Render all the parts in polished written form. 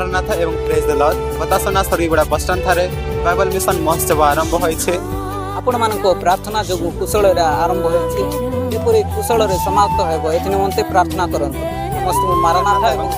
ମାରନାଥ ଏବଂ ପ୍ରେଜ୍ ଦ Lord. ପତାସନା ସରିଗୁଡ଼ା bus stand ଠାରେ ବାଇବଲ ମିଶନ ମହୋତ୍ସବ ଆରମ୍ଭ ହୋଇଛି। ଆପଣମାନଙ୍କ ପ୍ରାର୍ଥନା ଯୋଗୁଁ କୁଶଳରେ ଆରମ୍ଭ ହୋଇଛି, ଯେପରି କୁଶଳରେ ସମାପ୍ତ ହେବ ଏଥି ନିମନ୍ତେ ପ୍ରାର୍ଥନା କରନ୍ତୁ। ସମସ୍ତଙ୍କୁ ମାରନାଥ ଏବଂ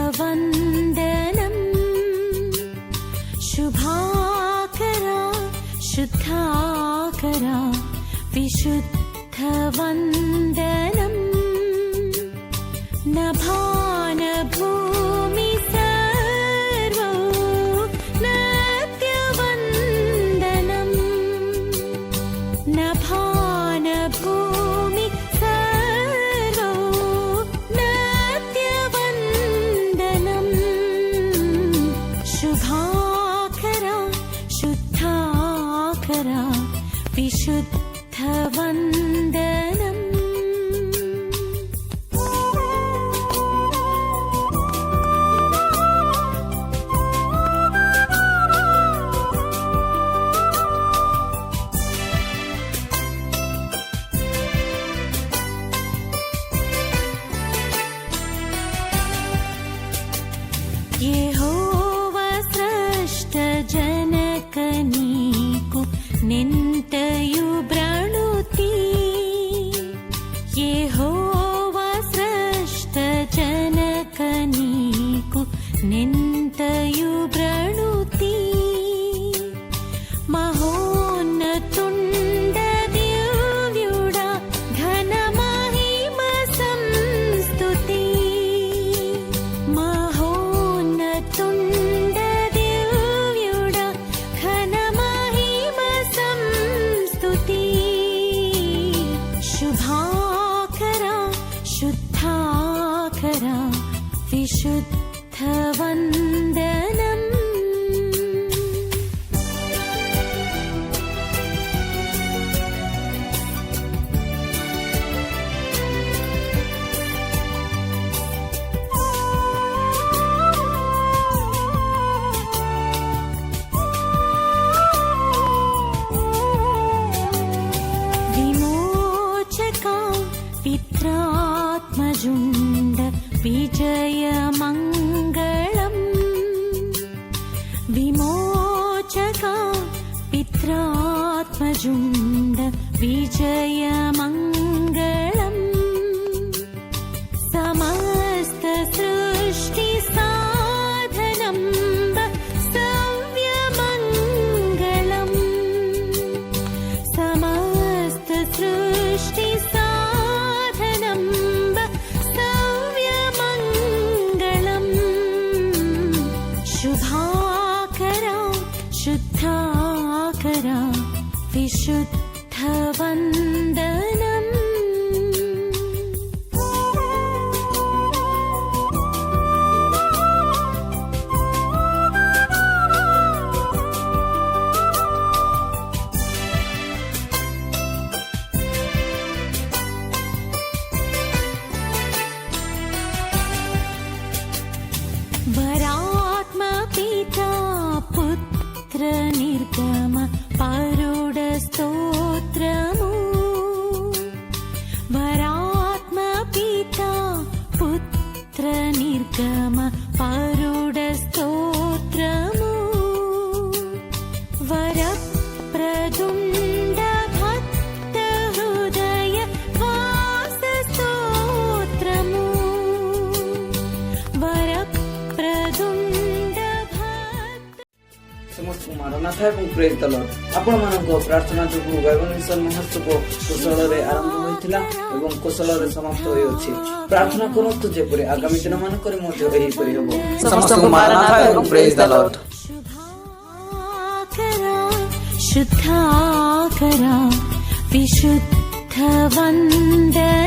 विशुद्धवन्दनं शुभाकरा शुद्धाकरा विशुद्धवन्दनं नभानभूमि सर्वो नत्यवन्दनं नभानभूमि शुभाकरा शुद्धाकरा विशुद्धवन्दनम् जनकनीकु निन्तयु ब्रणुति यहोवा स्रष्ट जनकनीकु निन्तयु ब्रणुति महोन्नतुण्ड दिव्युडा घनमहिम संस्तुति महोन्नतुण्ड शुभाकरा शुद्धाकरा विशुद्धवन्दनम् पित्रात्मजुण्ड विजयमङ्गलम् विमोचका पित्रात्मजुण्ड विजयमङ्गलम् समस्त सृष्टि साधनं सव्यमङ्गलम् समस्त सृष्टि शुभाकरा शुद्धाकरा विशुद्धवन्दनम् वरात्मपिता पुत्र निर्गम परुड स्तोत्रमु वरात्मपिता पुत्र निर्गम परुड स्तोत्रमु वरप्रदुण्ड भक्त हृदय वास स्तोत्रमु ସମସ୍ତଙ୍କୁ ମାରନାଥ ଏବଂ ପ୍ରେଜ୍ ଦ ଲର୍ଡ। ଆପଣମାନଙ୍କ ପ୍ରାର୍ଥନା ଯୋଗୁଁ ବାଇବଲ ମିଶନ ମହୋତ୍ସବ କୁଶଳରେ ଆରମ୍ଭ ହୋଇଥିଲା ଏବଂ କୁଶଳରେ ସମାପ୍ତ ହୋଇଅଛି। ପ୍ରାର୍ଥନା କରନ୍ତୁ ଯେପରି ଆଗାମୀ ଦିନ ମାନଙ୍କରେ ମଧ୍ୟ ଏହିପରି ହେବ। ସମସ୍ତଙ୍କୁ ମାରନାଥ ଏବଂ ପ୍ରେଜ୍ ଦ ଲର୍ଡ। शुद्धाकरा विशुद्धवन्दनम्।